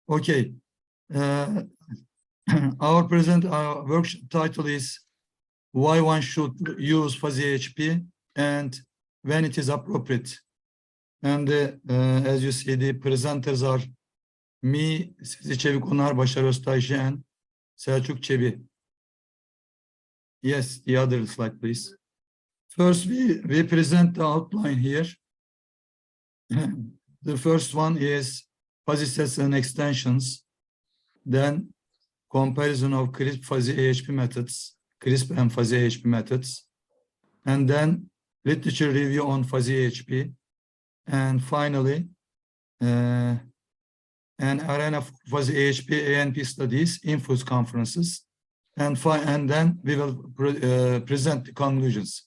Okay. Our workshop title is why one should use Fuzzy AHP and when it is appropriate. And as you see, the presenters are me, Sezi, Çevik, Onar, Başar, Öztayşi, and Selçuk, Çebi. Yes, the other slide, please. First, we present the outline here. The first one is fuzzy sets and extensions. Then comparison of crisp fuzzy AHP methods, crisp and fuzzy AHP methods. And then literature review on fuzzy AHP. And finally, an arena for fuzzy AHP ANP studies, INFUS conferences. And then we will present the conclusions.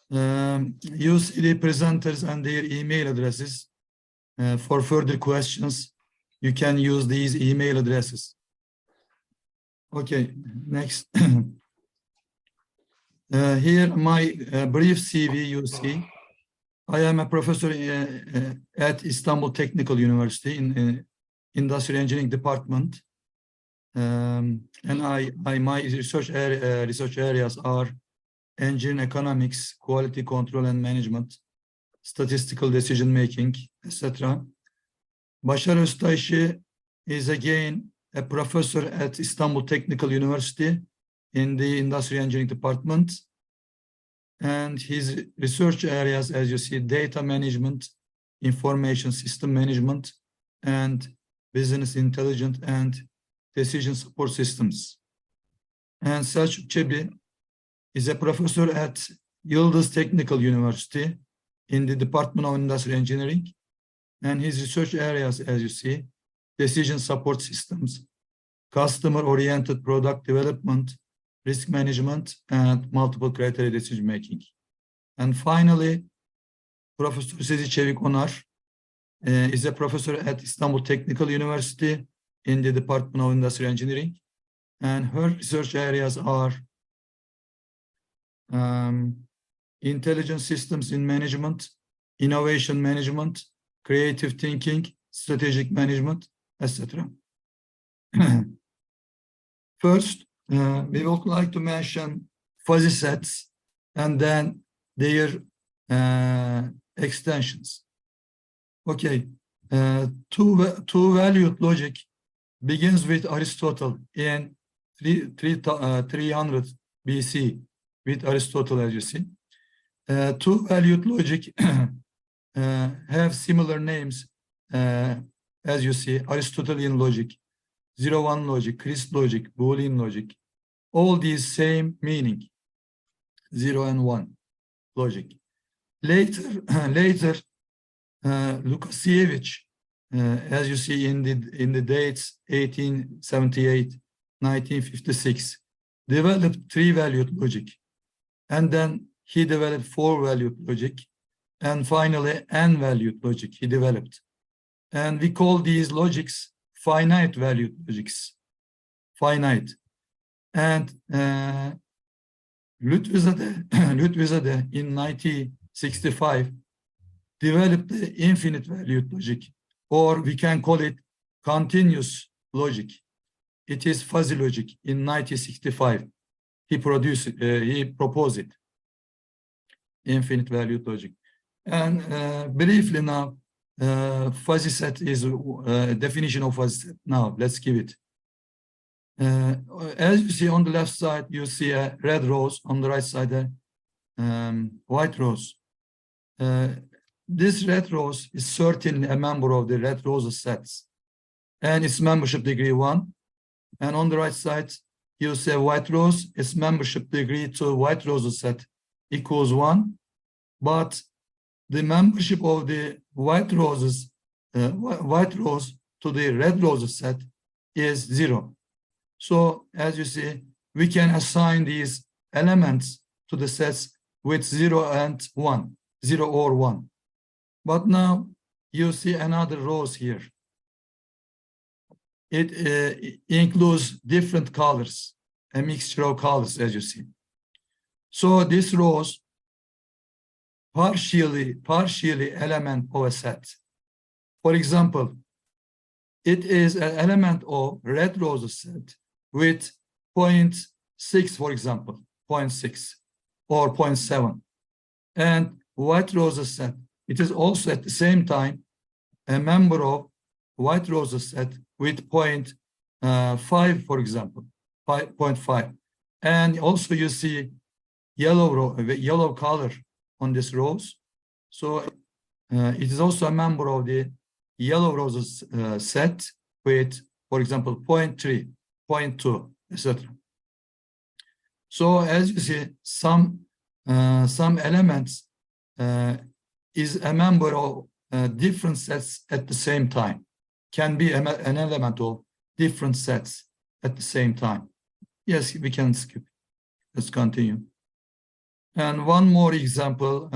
You see the presenters and their email addresses. For further questions, you can use these email addresses. Okay, next. Here, my brief CV, you see. I am a professor at Istanbul Technical University in Industrial Engineering Department. And my research areas are engineering economics, quality control and management, statistical decision making, etc. Başar Öztayşi is again a professor at Istanbul Technical University in the Industrial Engineering Department. And his research areas, as you see, data management, information system management, and business intelligence and decision support systems. And Selçuk Çebi is a professor at Yıldız Technical University in the Department of Industrial Engineering. And his research areas, as you see, decision support systems, customer-oriented product development, risk management, and multiple criteria decision making. And finally, Professor Sezi Çevik Onar is a professor at Istanbul Technical University in the Department of Industrial Engineering. And her research areas are intelligent systems in management, innovation management, creative thinking, strategic management, etc. First, we would like to mention fuzzy sets and then their extensions. Okay, two-valued logic begins with Aristotle in 300 BC with Aristotle, as you see. Two-valued logic have similar names, as you see, Aristotelian logic, 0-1 logic, crisp logic, Boolean logic, all these same meaning, 0 and 1 logic. Later, Lukasiewicz, as you see in the dates 1878, 1956, developed three-valued logic, and then he developed four-valued logic, and finally n-valued logic he developed. And we call these logics finite valued logics, finite. And Lütfizade in 1965 developed the infinite valued logic, or we can call it continuous logic. It is fuzzy logic in 1965. He proposed it, infinite valued logic. And briefly now, fuzzy set is a definition of fuzzy set. Now, let's give it. As you see on the left side, you see a red rose, on the right side, a white rose. This red rose is certainly a member of the red roses sets, and its membership degree 1. And on the right side, you see a white rose, its membership degree to white roses set equals 1. But the membership of the white rose to the red roses set is 0. So as you see, we can assign these elements to the sets with 0 and 1, 0 or 1. But now you see another rose here. It includes different colors, a mixture of colors, as you see. So this rose partially element of a set. For example, it is an element of red roses set with 0.6, for example, 0.6 or 0.7. And white roses set, it is also at the same time a member of white roses set with 0.5, for example, 5.5. And also you see yellow color on this rose. So it is also a member of the yellow roses set with, for example, 0.3, 0.2, etc. So as you see, some elements is a member of different sets at the same time. Can be an element of different sets at the same time. Yes, we can skip. Let's continue. And one more example,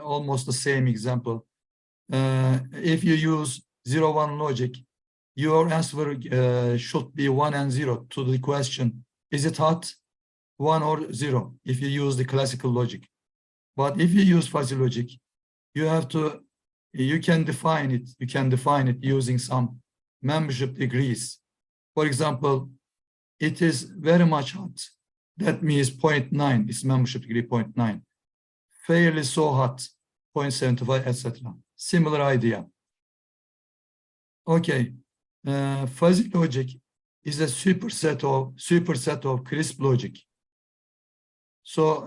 almost the same example. If you use 0-1 logic, your answer should be 1 and 0 to the question, is it hot, 1 or 0, if you use the classical logic. But if you use fuzzy logic, you can define it using some membership degrees. For example, it is very much hot. That means 0.9, its membership degree 0.9. Fairly so hot, 0.75, etc. Similar idea. Okay, fuzzy logic is a superset of crisp logic. So,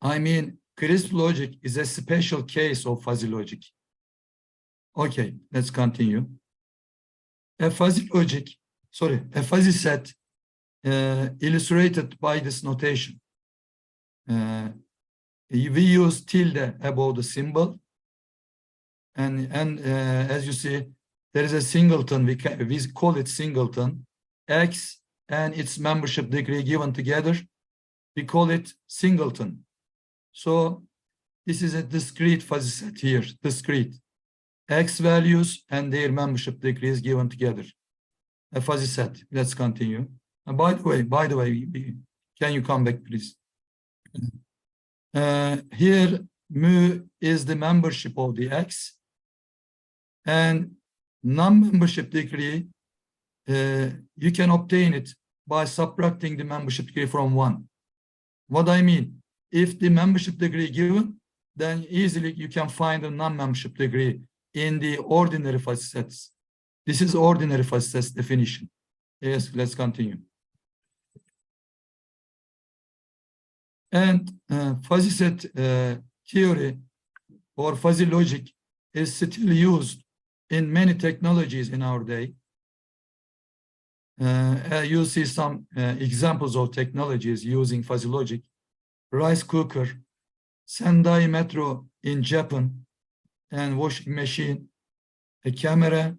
I mean, crisp logic is a special case of fuzzy logic. Okay, let's continue. A fuzzy set illustrated by this notation. We use tilde above the symbol, and as you see, there is a singleton. We call it singleton. X and its membership degree given together, we call it singleton. So this is a discrete fuzzy set here. Discrete X values and their membership degrees given together. A fuzzy set. Let's continue. And by the way, can you come back, please? Here, mu is the membership of the X, and non-membership degree, you can obtain it by subtracting the membership degree from 1. What I mean, if the membership degree given, then easily you can find a non-membership degree in the ordinary fuzzy sets. This is ordinary fuzzy sets definition. Yes, let's continue. And fuzzy set theory or fuzzy logic is still used in many technologies in our day. You'll see some examples of technologies using fuzzy logic. Rice cooker, Sendai metro in Japan, and washing machine, a camera,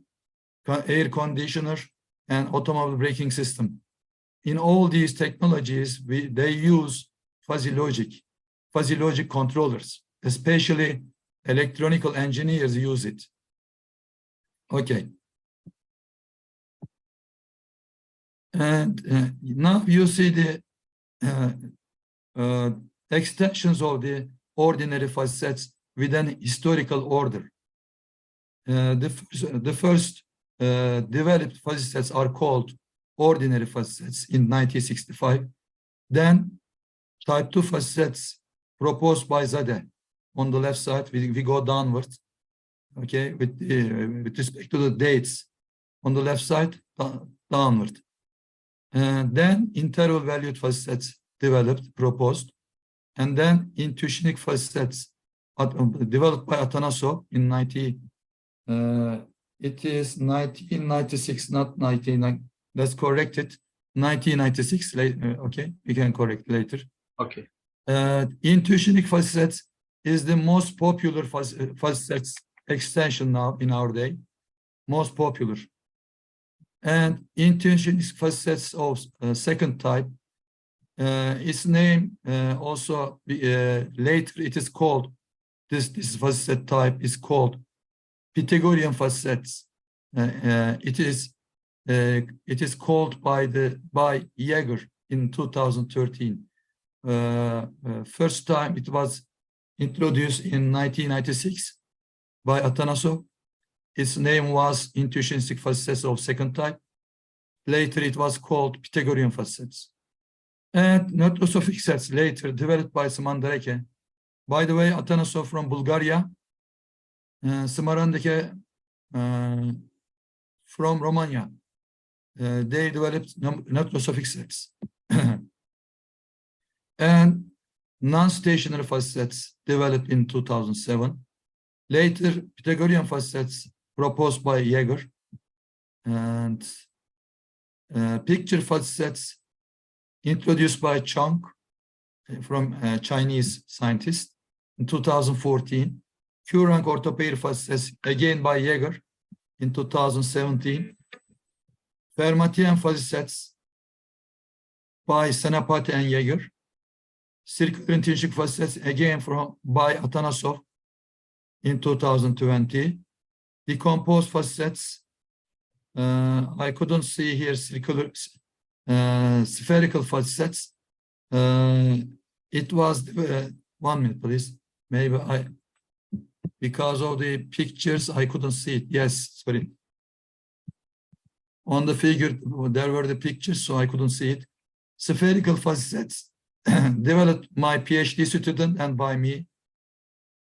air conditioner, and automobile braking system. In all these technologies, they use fuzzy logic controllers, especially electronical engineers use it. Okay. And now you see the extensions of the ordinary fuzzy sets with an historical order. The first developed fuzzy sets are called ordinary fuzzy sets in 1965. Then type 2 fuzzy sets proposed by Zade. On the left side, we go downward. Okay, with respect to the dates. On the left side, downward. Then interval valued fuzzy sets developed, proposed. And then intuitionist fuzzy sets developed by Atanasov in it is 1996, not 1990. Let's correct it. 1996. Okay, we can correct later. Okay. Intuitionist fuzzy sets is the most popular fuzzy sets extension now in our day. Most popular. And intuitionist fuzzy sets of second type. Its name also later it is called, this fuzzy set type is called Pythagorean fuzzy sets. It is called by Jaeger in 2013. First time it was introduced in 1996 by Atanasov, its name was intuitionistic fuzzy sets of second type. Later it was called Pythagorean fuzzy sets. And neutral sets later developed by Smandareke. By the way, Atanasov from Bulgaria, Smarandeke from Romania. They developed neutral sets. And non-stationary fuzzy sets developed in 2007. Later, Pythagorean fuzzy sets proposed by Jaeger, and picture fuzzy sets introduced by Chang from Chinese scientist in 2014. Q-rank orthopair fuzzy sets again by Jaeger in 2017. Firmative fuzzy sets by Senapati and Jaeger. Circular intrinsic fuzzy sets again by Atanasov in 2020. Decomposed fuzzy sets. I couldn't see here circular spherical fuzzy sets. It was 1 minute, please. Maybe because of the pictures I couldn't see it. Yes, sorry. On the figure there were the pictures, so I couldn't see it. Spherical fuzzy sets developed my PhD student and by me.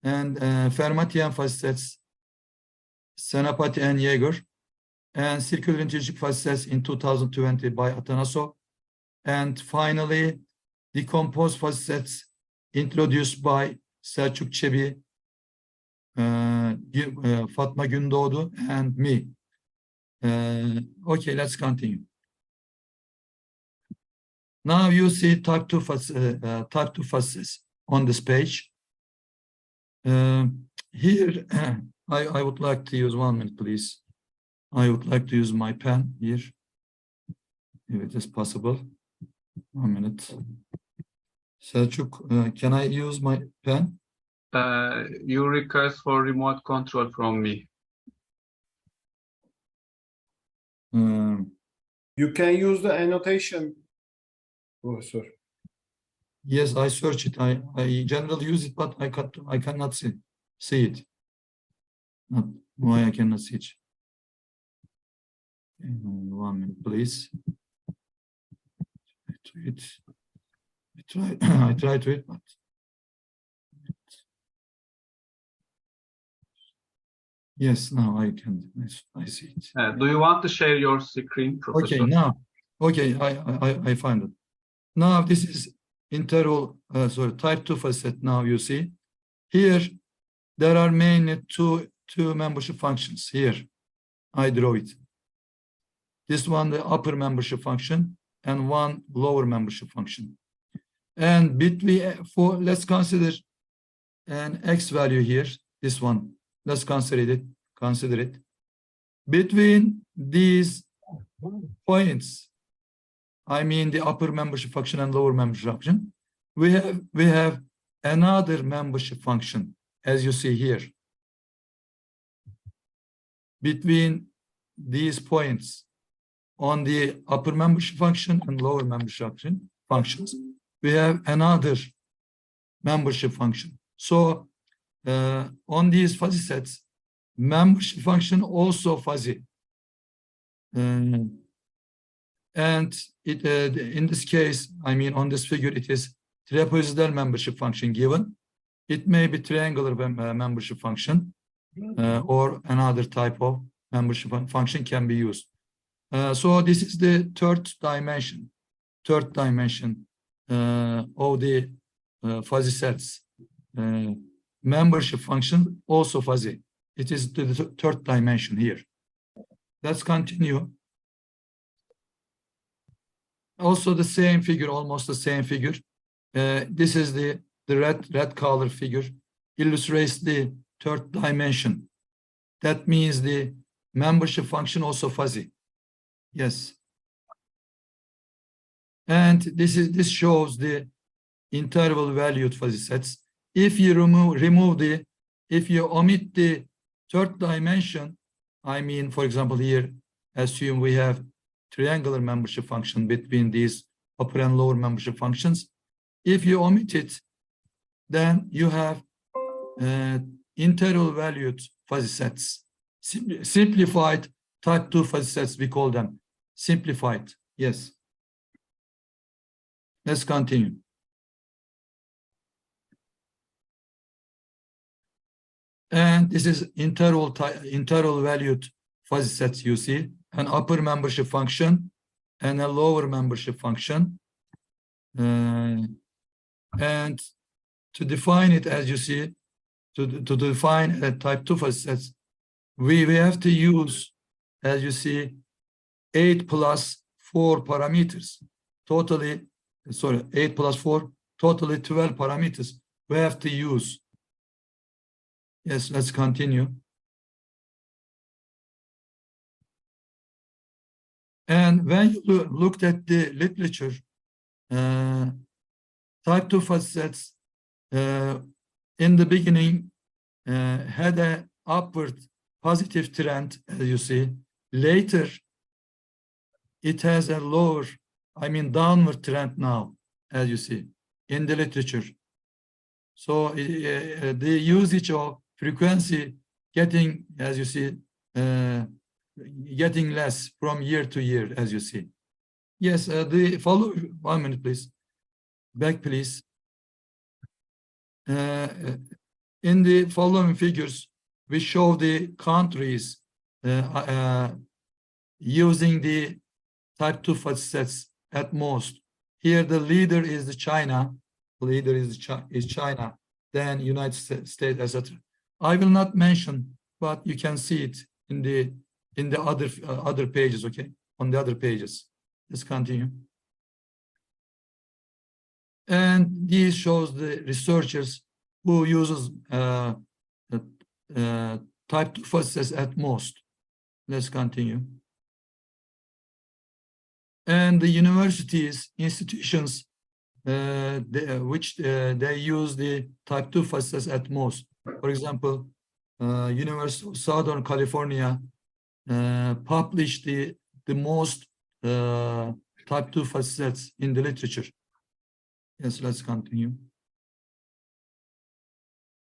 And Firmative fuzzy sets, Senapati and Jaeger, and circular intrinsic fuzzy sets in 2020 by Atanasov. And finally, decomposed fuzzy sets introduced by Selçuk, Çebi, Fatma Gündoğdu, and me. Okay, let's continue. Now you see type 2 fuzzies on this page. Here, I would like to use 1 minute, please. I would like to use my pen here, if it is possible. 1 minute. Selçuk, can I use my pen? You request for remote control from me. You can use the annotation, Professor. Yes, I search it. I generally use it, but I cannot see it. Not why I cannot see it. 1 minute, please. I try to it, but yes, now I can. I see it. Do you want to share your screen, Professor? Okay, now, okay, I find it. Now this is interval, type 2 fuzzy set. Now you see here there are mainly two membership functions. Here I draw it. This one, the upper membership function, and one lower membership function. And between, let's consider an x value here. This one, let's consider it. Between these points, I mean the upper membership function and lower membership function, we have another membership function, as you see here. Between these points on the upper membership function and lower membership functions, we have another membership function. So on these fuzzy sets, membership function also fuzzy. And it, in this case, I mean on this figure, it is trapezoidal membership function given. It may be triangular membership function, or another type of membership function can be used. So this is the third dimension of the fuzzy sets. Membership function also fuzzy. It is the third dimension here. Let's continue. Also the same figure, almost the same figure. This is the red color figure, illustrates the third dimension. That means the membership function also fuzzy. Yes. And this shows the interval valued fuzzy sets. If you if you omit the third dimension, I mean, for example, here, assume we have triangular membership function between these upper and lower membership functions. If you omit it, then you have interval valued fuzzy sets. Simplified type 2 fuzzy sets, we call them. Simplified, yes. Let's continue. And this is interval valued fuzzy sets, you see, an upper membership function and a lower membership function. And to define it, as you see, to define a type 2 fuzzy sets, we have to use, as you see, 8 plus 4 parameters. Totally, sorry, 8 plus 4, totally 12 parameters we have to use. Yes, let's continue. And when you looked at the literature, type 2 fuzzy sets in the beginning had an upward positive trend, as you see. Later, it has a lower, downward trend now, as you see, in the literature. So the usage of frequency getting, as you see, getting less from year to year, as you see. Yes, the follow, 1 minute, please. Back, please. In the following figures, we show the countries using the type 2 fuzzy sets at most. Here, the leader is the China. Leader is China, then United States, etc. I will not mention, but you can see it in the other pages. Okay, on the other pages. Let's continue. And this shows the researchers who uses type 2 fuzzy sets at most. Let's continue. And the universities, institutions, which they use the type 2 fuzzy sets at most. For example, University of Southern California published the most type 2 fuzzy sets in the literature. Yes, let's continue.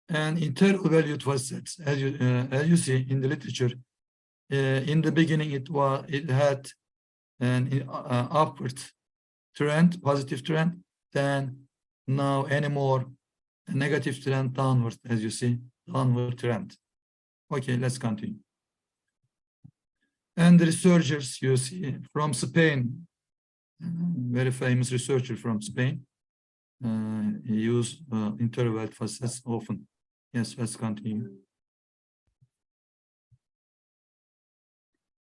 And interval valued fuzzy sets, as you see in the literature, in the beginning it had an upward trend, positive trend, then now anymore a negative trend downward, as you see, downward trend. Okay, let's continue. And the researchers you see from Spain, very famous researcher from Spain, use interval fuzzy sets often. Yes, let's continue.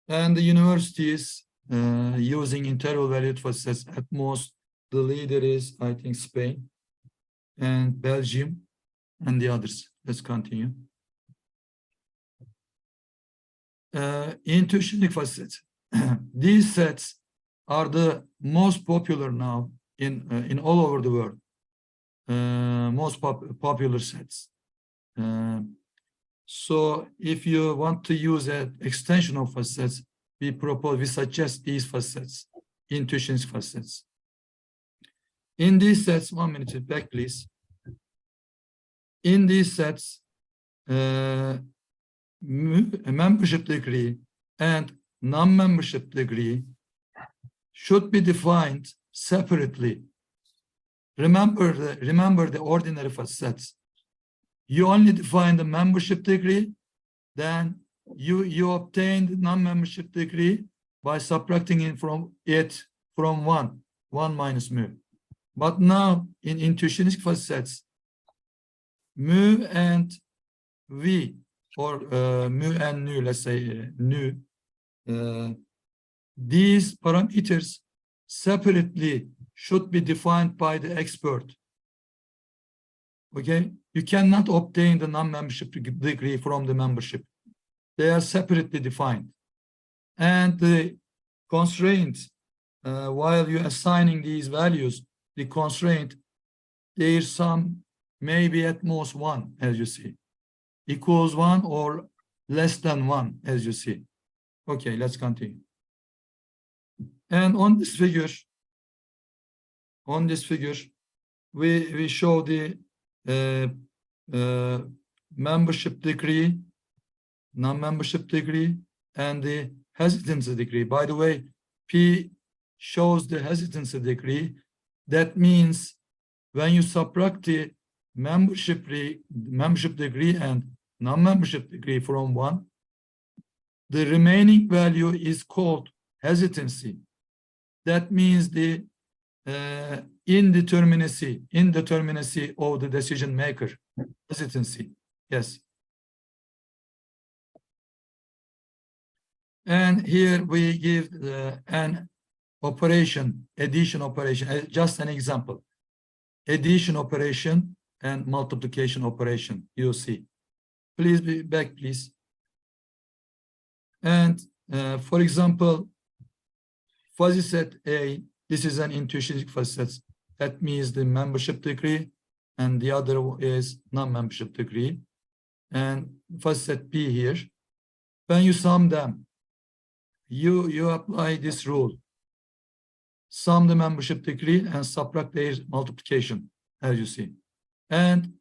And the universities using interval valued fuzzy sets at most. The leader is, I think, Spain and Belgium and the others. Let's continue. Intuitionist fuzzy sets. These sets are the most popular now in all over the world. Most popular sets. So if you want to use an extension of fuzzy sets, we suggest these fuzzy sets, intuitionist fuzzy sets. In these sets, 1 minute back, please. In these sets, membership degree and non-membership degree should be defined separately. Remember the ordinary fuzzy sets. You only define the membership degree, then you obtain the non-membership degree by subtracting it from 1 minus mu. But now in intuitionist fuzzy sets, mu and v, or mu and nu, let's say nu, these parameters separately should be defined by the expert. Okay, you cannot obtain the non-membership degree from the membership. They are separately defined. And the constraints, while you're assigning these values, the constraint, there's some, maybe at most 1, as you see. Equals 1 or less than 1, as you see. Okay, let's continue. And on this figure, we show the membership degree non-membership degree, and the hesitancy degree. By the way, P shows the hesitancy degree. That means when you subtract the membership degree and non-membership degree from 1, the remaining value is called hesitancy. That means the indeterminacy of the decision maker. Hesitancy, yes. And here we give an operation, addition operation, just an example. Addition operation and multiplication operation, you see. Please be back, please. And for example, fuzzy set A, this is an intuition fuzzy set. That means the membership degree, and the other is non-membership degree. And fuzzy set P here. When you sum them, you apply this rule. Sum the membership degree and subtract their multiplication, as you see. And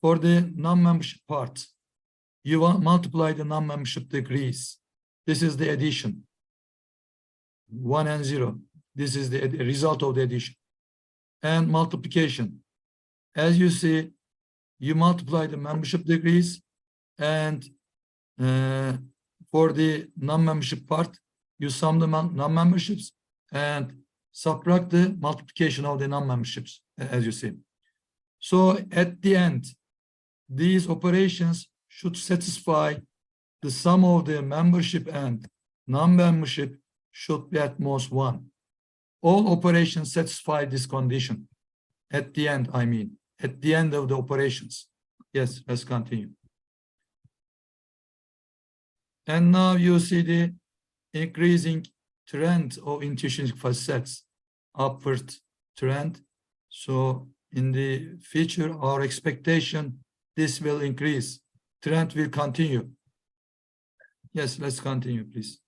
for the non-membership part, you multiply the non-membership degrees. This is the addition. 1 and 0. This is the result of the addition. And multiplication. As you see, you multiply the membership degrees, and for the non-membership part, you sum the non-memberships and subtract the multiplication of the non-memberships, as you see. So at the end, these operations should satisfy the sum of the membership and non-membership should be at most 1. All operations satisfy this condition. At the end, I mean, at the end of the operations. Yes, let's continue. And now you see the increasing trend of intuition fuzzy sets, upward trend. So in the future, our expectation, this will increase. Trend will continue. Yes, let's continue, please.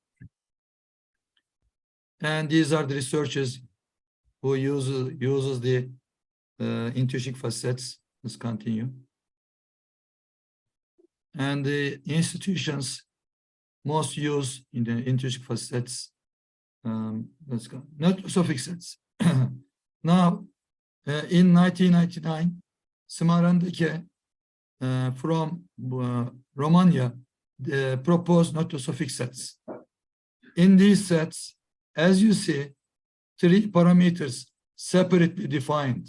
And these are the researchers who uses the intuition fuzzy sets. Let's continue. And the institutions most used in the intuition fuzzy sets. Let's go. Not suffixes. Now, in 1999, Smarandike from Romania proposed not to suffix sets. In these sets, as you see, 3 parameters separately defined,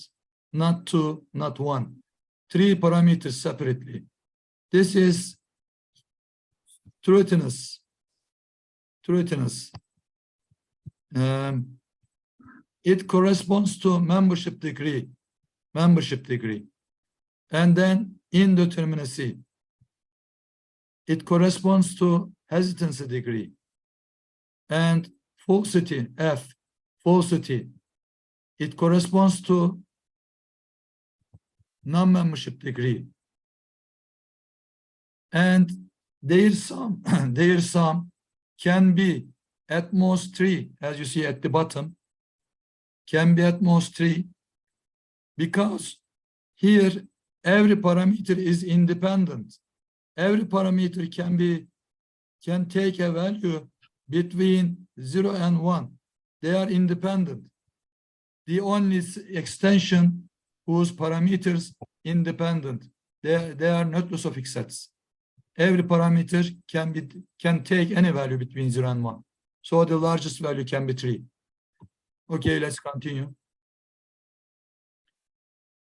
not 2, not 1. 3 parameters separately. This is truthiness. It corresponds to membership degree, and then indeterminacy. It corresponds to hesitancy degree, and falsity, F, falsity. It corresponds to non-membership degree, and their sum can be at most 3, as you see at the bottom, can be at most 3, because here every parameter is independent. Every parameter can take a value between 0 and 1. They are independent. The only extension whose parameters independent, they are not suffix sets. Every parameter can take any value between 0 and 1. So the largest value can be 3. Okay, let's continue.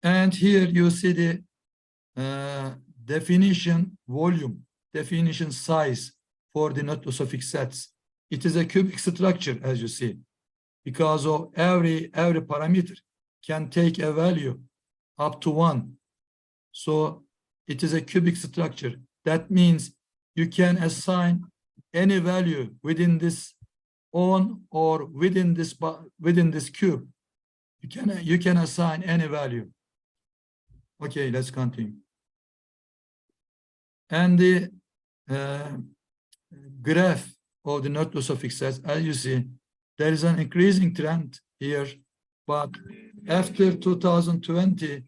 And here you see the definition volume, definition size for the not suffix sets. It is a cubic structure, as you see, because of every parameter can take a value up to 1. So it is a cubic structure. That means you can assign any value within this on or within this cube. You can assign any value. Okay, let's continue. And the graph of the not suffix sets, as you see, there is an increasing trend here, but after 2020,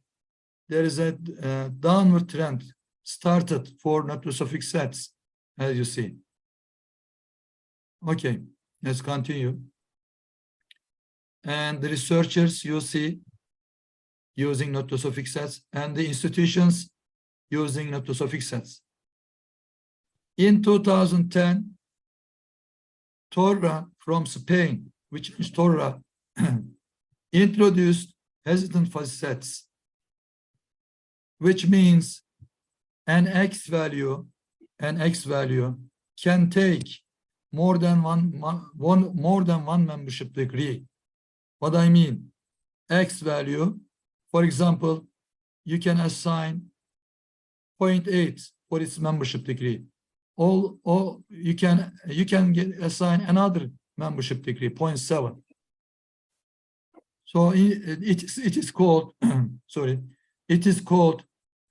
there is a downward trend started for not suffix sets. as you see. Okay, let's continue. And the researchers you see using not to suffixes, and the institutions using not to suffixes. In 2010, Torra from Spain, which is Torra, introduced hesitant fuzzy sets, which means an x value can take more than one membership degree. What I mean, x value, for example, you can assign 0.8 for its membership degree. Or you can assign another membership degree, 0.7. So it is called sorry, it is called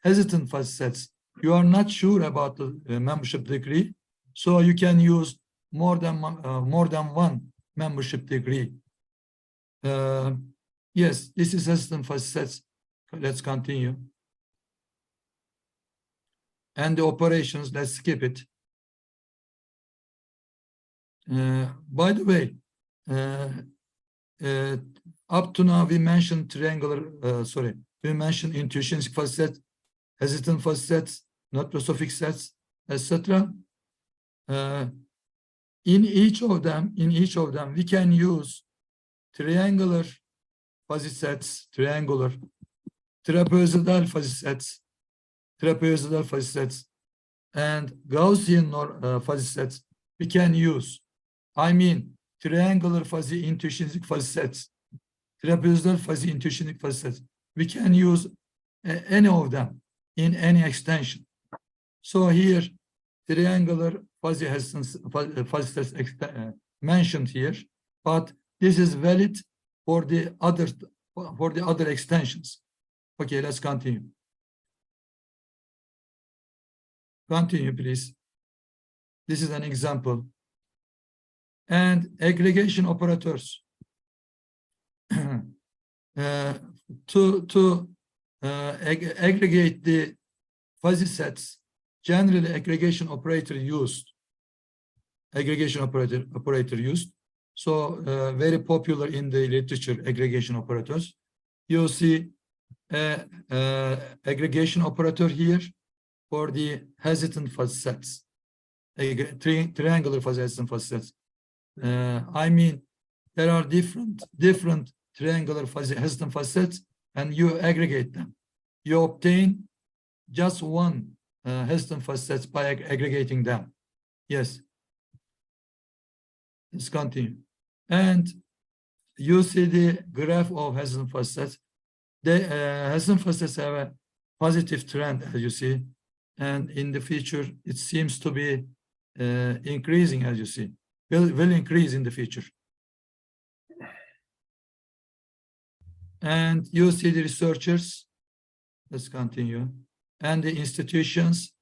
hesitant fuzzy sets. You are not sure about the membership degree, so you can use more than one membership degree. Yes, this is hesitant fuzzy sets. Let's continue. And the operations, let's skip it. By the way, up to now we mentioned we mentioned intuitionistic fuzzy sets, hesitant fuzzy sets, not suffix sets, etc. In each of them, we can use triangular fuzzy sets, trapezoidal fuzzy sets, and Gaussian fuzzy sets. We can use, I mean, triangular fuzzy intuitionistic fuzzy sets, trapezoidal fuzzy intuitionistic fuzzy sets. We can use any of them in any extension. So here, triangular fuzzy sets mentioned here, but this is valid for the other extensions. Okay, let's continue. Continue, please. This is an example. And aggregation operators. To aggregate the fuzzy sets, generally aggregation operator used. So very popular in the literature, aggregation operators. You see aggregation operator here for the hesitant fuzzy sets, triangular hesitant fuzzy sets. I mean, there are different triangular hesitant fuzzy sets, and you aggregate them. You obtain just one hesitant fuzzy sets by aggregating them. Yes. Let's continue. And you see the graph of hesitant fuzzy sets. The hesitant fuzzy sets have a positive trend, as you see, and in the future it seems to be increasing, as you see. Will increase in the future. And you see the researchers. Let's continue. And the institutions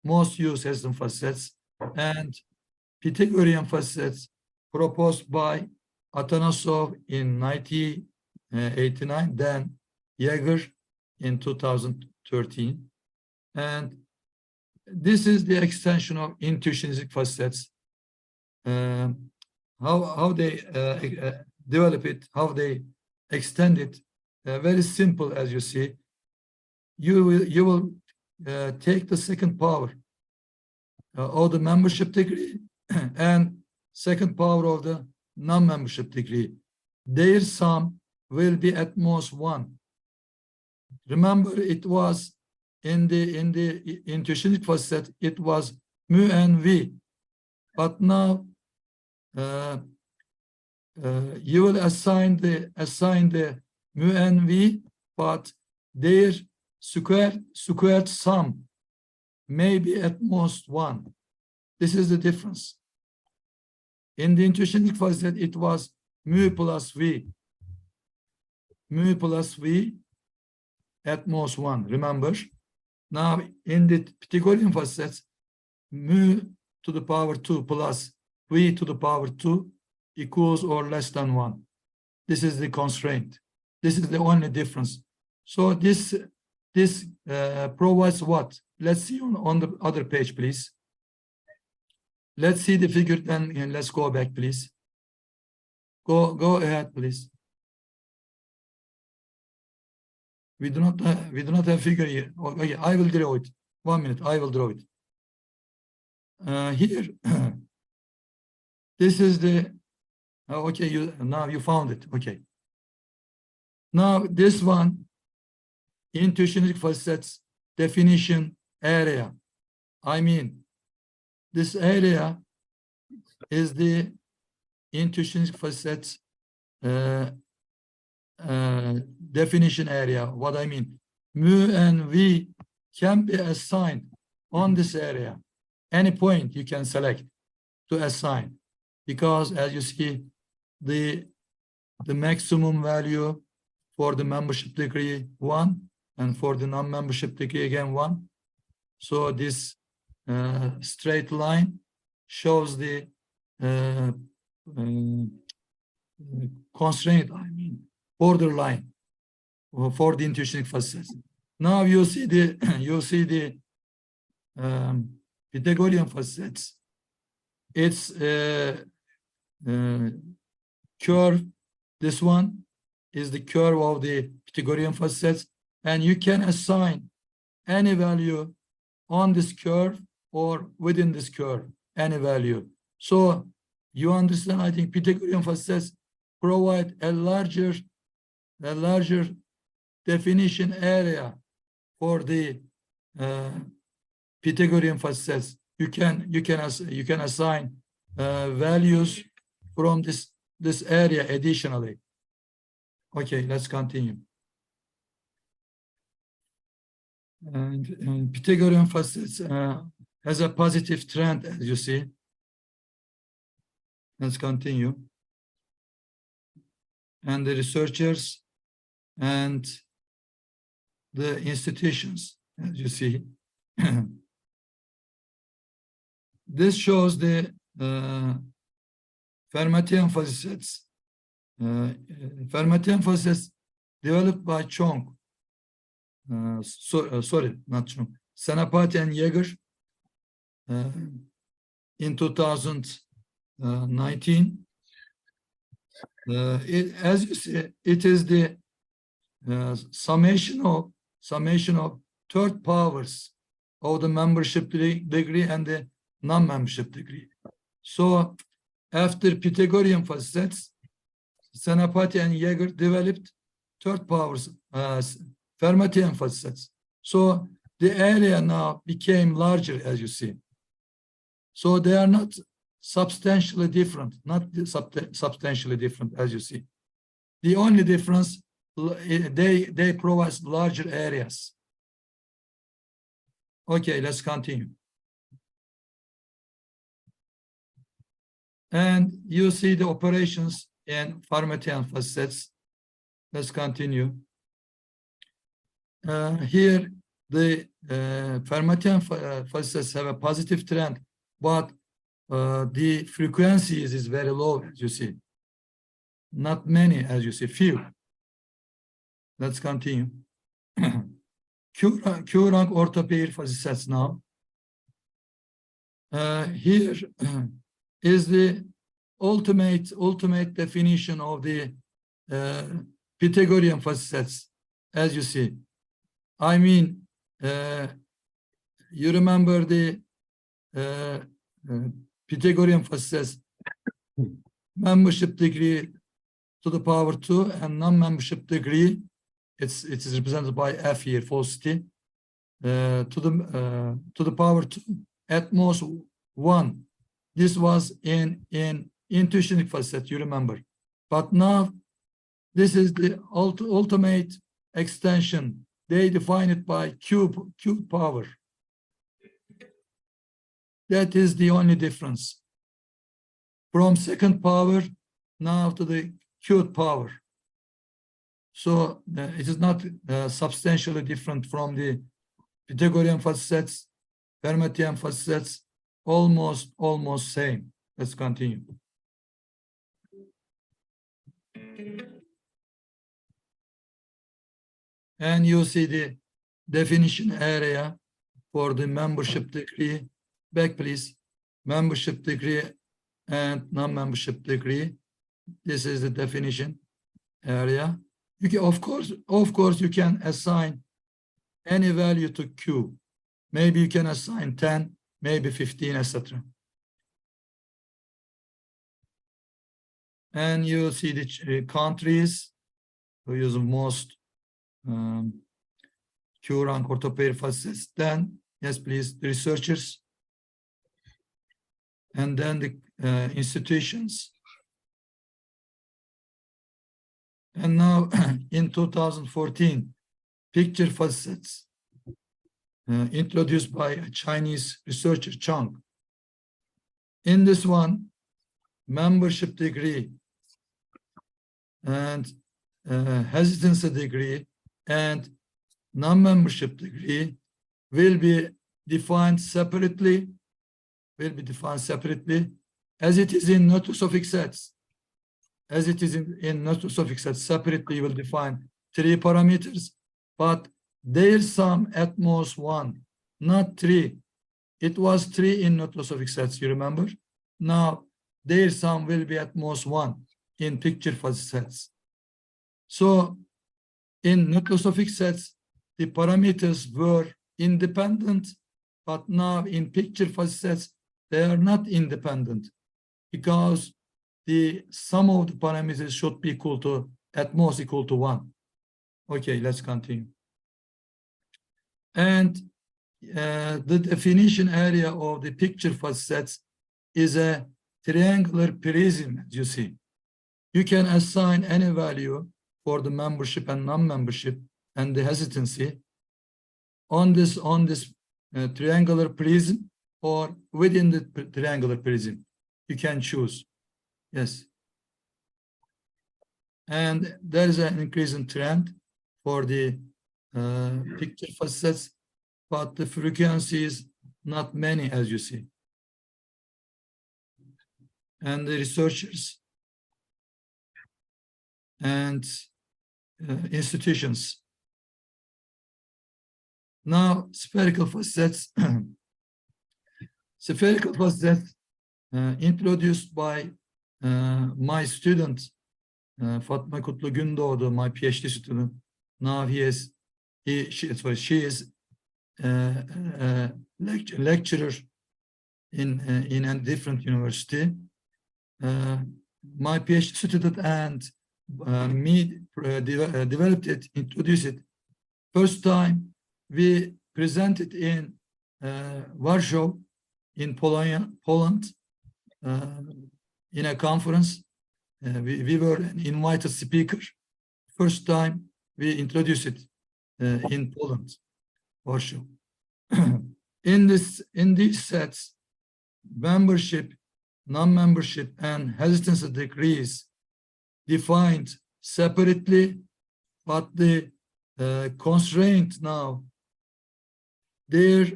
most use hesitant fuzzy sets, and Pythagorean fuzzy sets proposed by Atanasov in 1989, then Jaeger in 2013. And this is the extension of intuitionistic fuzzy sets. How they develop it, how they extend it, very simple, as you see. You will take the second power of the membership degree and second power of the non-membership degree. Their sum will be at most 1. Remember, it was in the intuitionistic fuzzy set, it was mu and v, but now you will assign the mu and v, but their squared sum may be at most 1. This is the difference. In the intuitionistic fuzzy set, it was mu plus v at most 1. Remember. Now in the Pythagorean fuzzy sets, mu to the power 2 plus v to the power 2 equals or less than 1. This is the constraint. This is the only difference. So this provides what? Let's see on the other page, please. let's see the figure then, and let's go back, please. Go ahead, please. We do not have figure here. Okay, I will draw it. 1 minute, I will draw it. Here, this is the. Okay, now you found it. Okay. Now this one, intrinsic facets definition area. I mean, this area is the intrinsic facets definition area. What I mean, mu and v can be assigned on this area. Any point you can select to assign, because as you see, the maximum value for the membership degree 1, and for the non-membership degree again 1. So this straight line shows the constraint, I mean, borderline for the intrinsic facets. Now you see the Pythagorean facets. It's curve. This one is the curve of the Pythagorean facets, and you can assign any value on this curve or within this curve, any value. So you understand, I think Pythagorean facets provide a larger definition area for the Pythagorean facets. You can assign values from this area additionally. Okay, let's continue. And Pythagorean facets has a positive trend, as you see. Let's continue. And the researchers and the institutions, as you see. This shows the Firmative facets. Firmative facets developed by Chong. Sorry, not Chong. Senapati and Yeager in 2019. As you see, it is the summation of third powers of the membership degree and the non-membership degree. So after Pythagorean facets, Senapati and Yeager developed third powers, Fermatian facets. So the area now became larger, as you see. So they are not substantially different, substantially different, as you see. The only difference, they provide larger areas. Okay, let's continue. And you see the operations in Fermatian facets. Let's continue. Here, the Fermatian facets have a positive trend, but the frequencies is very low, as you see. Not many, as you see, few. Let's continue. Q-rank orthopair facets now. Here is the ultimate definition of the Pythagorean facets, as you see. I mean, you remember the Pythagorean facets, membership degree to the power 2 and non-membership degree, it is represented by F here, falsity, to the power 2, at most 1. This was in intrinsic facet, you remember. But now, this is the ultimate extension. They define it by cube power. That is the only difference. From second power now to the cubed power. So it is not substantially different from the Pythagorean facets, Fermatian facets, almost same. Let's continue. And you see the definition area for the membership degree. Back, please. membership degree and non-membership degree. This is the definition area. You can, of course, you can assign any value to Q. Maybe you can assign 10, maybe 15, etc. And you see the countries who use most Q rank orthopedic facets. Then, yes, please, the researchers. And then the institutions. And now in 2014, picture facets introduced by a Chinese researcher, Chang. In this one, membership degree and hesitancy degree and non-membership degree will be defined separately, as it is in not to suffix sets. As it is in not to suffix sets, separately you will define 3 parameters, but their sum at most 1, not 3. It was 3 in not to suffix sets, you remember? Now their sum will be at most 1 in picture fuzzy sets. So in not to suffix sets, the parameters were independent, but now in picture fuzzy sets, they are not independent because the sum of the parameters should be equal to, at most equal to 1. Okay, let's continue. And the definition area of the picture fuzzy sets is a triangular prism, as you see. You can assign any value for the membership and non-membership and the hesitancy on this triangular prism or within the triangular prism. You can choose. Yes. And there is an increasing trend for the picture facets, but the frequency is not many, as you see. And the researchers and institutions. Now, spherical facets. Spherical facets introduced by my student, Fatma Kutlu Gündoğdu, my PhD student. Now she is a lecturer in a different university. My PhD student and me developed it, introduced it. First time we presented in Warsaw, in Poland, in a conference. We were an invited speaker. First time we introduced it in Poland, Warsaw. In these sets, membership, non-membership, and hesitancy degrees defined separately, but the constraint now, their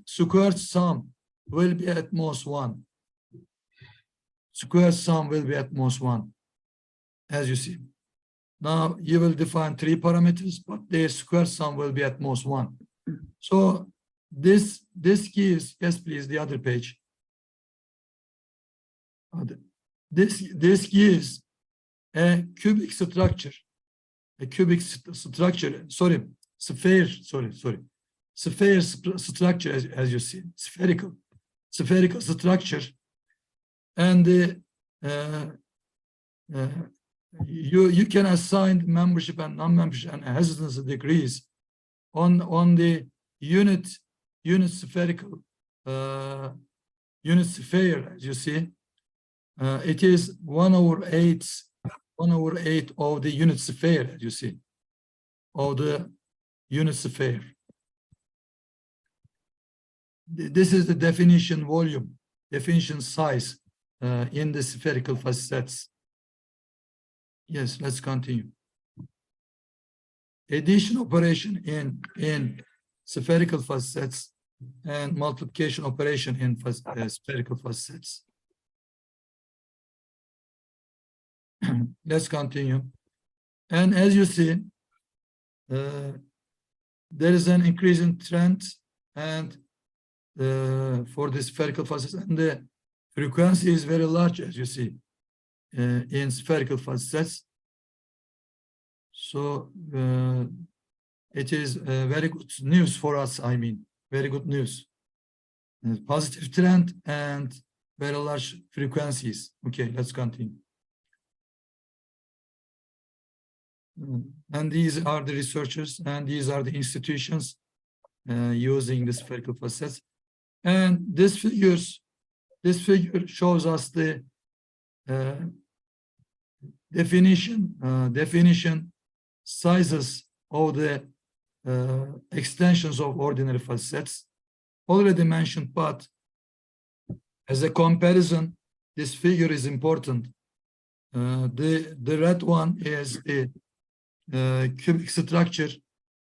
squared sum will be at most 1. Squared sum will be at most 1, as you see. Now you will define 3 parameters, but their squared sum will be at most 1. So this gives, yes please, the other page. This gives a cubic structure, sphere structure, as you see, spherical structure, and you can assign membership and non-membership and hesitancy degrees on the unit spherical unit sphere, as you see. It is 1/8 of the unit sphere, as you see, of the unit sphere. This is the definition volume, definition size in the spherical facets. Yes, let's continue. Addition operation in spherical facets and multiplication operation in spherical facets. Let's continue. And as you see, there is an increasing trend, and for the spherical forces, and the frequency is very large, as you see, in spherical forces. So it is very good news for us. I mean, very good news. Positive trend and very large frequencies. Okay, let's continue. And these are the researchers, and these are the institutions using the spherical forces. And this figure shows us the definition sizes of the extensions of ordinary facets. Already mentioned, but as a comparison, this figure is important. The red one is the cubic structure,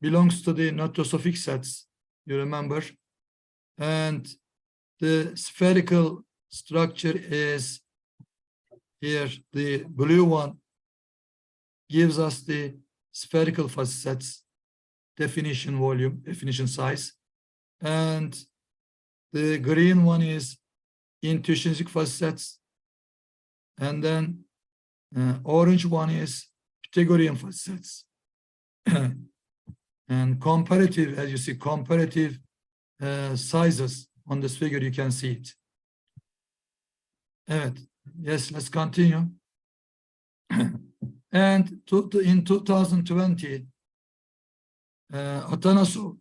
belongs to the neutral suffix sets, you remember, and the spherical structure is here. The blue one gives us the spherical facets definition volume, definition size, and the green one is intrinsic facets, and then orange one is Pythagorean facets. And comparative, as you see, comparative sizes on this figure, you can see it. Evet. Yes, let's continue. And in 2020, Atanasov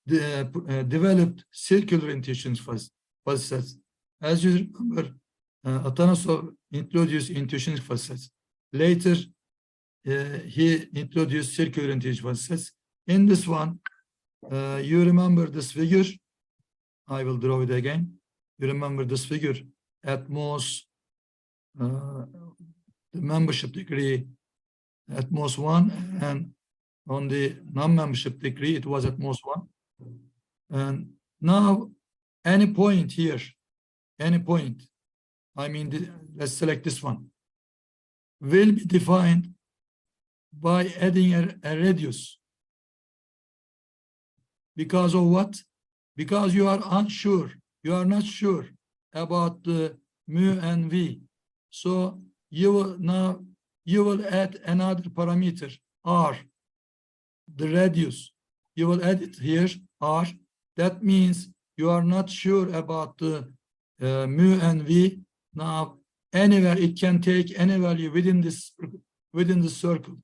developed circular intuitions facets. As you remember, Atanasov introduced intuition facets. Later, he introduced circular intuition facets. In this one, you remember this figure. I will draw it again. You remember this figure at most, the membership degree at most 1, and on the non-membership degree, it was at most 1. And now, any point here, any point, I mean, let's select this one, will be defined by adding a radius. Because of what? Because you are unsure, you are not sure about the mu and v. So you will add another parameter, r, the radius. You will add it here, r. That means you are not sure about the mu and v. Now, anywhere it can take any value within the circle.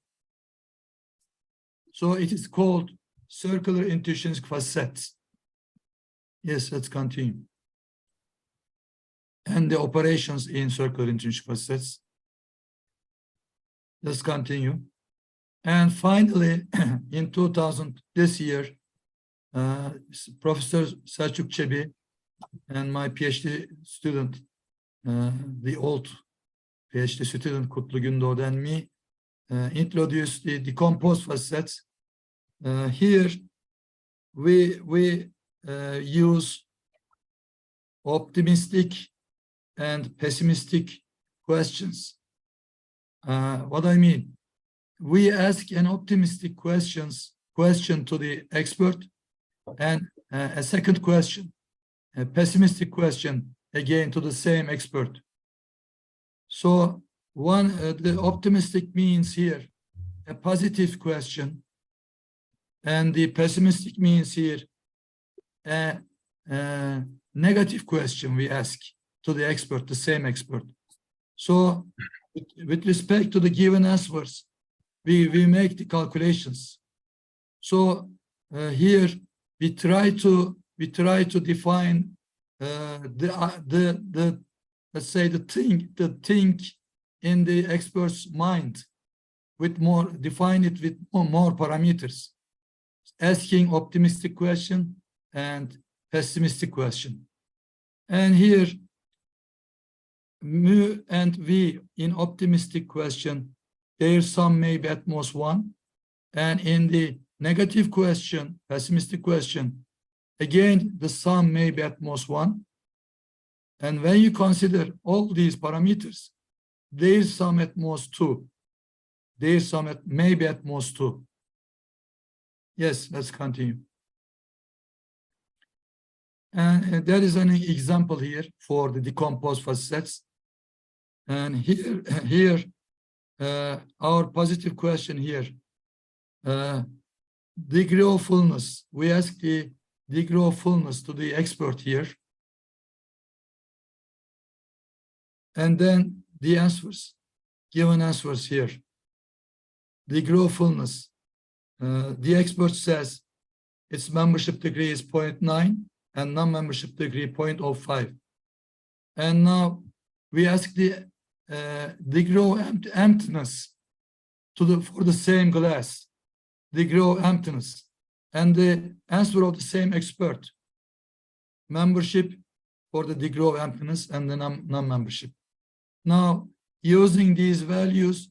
So it is called circular intuition facets. Yes, let's continue. And the operations in circular intuition facets. Let's continue. And finally, in 2000, this year, Professor Selçuk Çebi and my PhD student, the old PhD student Kutlu Gündoğdu and me, introduced the decomposed facets. Here, we use optimistic and pessimistic questions. What I mean, we ask an optimistic question to the expert, and a second question, a pessimistic question, again to the same expert. So the optimistic means here a positive question, and the pessimistic means here a negative question we ask to the expert, the same expert. So with respect to the given answers, we make the calculations. So here we try to define let's say the thing in the expert's mind define it with more parameters, asking optimistic question and pessimistic question. And here mu and v in optimistic question, their sum may be at most 1, and in the negative question, pessimistic question, again the sum may be at most 1. And when you consider all these parameters, their sum at most 2. Their sum may be at most 2. Yes, let's continue. And there is an example here for the decomposed fuzzy sets. And here, our positive question here, degree of fullness. We ask the degree of fullness to the expert here. And then the answers, given answers here. Degree of fullness. The expert says its membership degree is 0.9 and non-membership degree 0.05. And now we ask the degree of emptiness for the same glass, degree of emptiness, and the answer of the same expert, membership for the degree of emptiness and the non-membership. Now, using these values,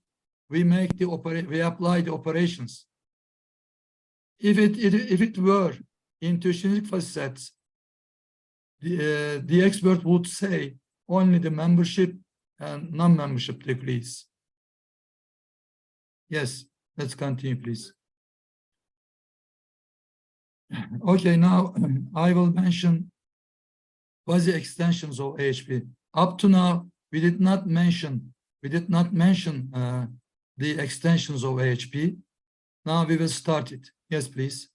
we apply the operations. If it were intuitionistic fuzzy sets, the expert would say only the membership and non-membership degrees. Yes, let's continue, please. Okay, now I will mention fuzzy extensions of AHP. Up to now, we did not mention the extensions of AHP. Now we will start it. Yes, please.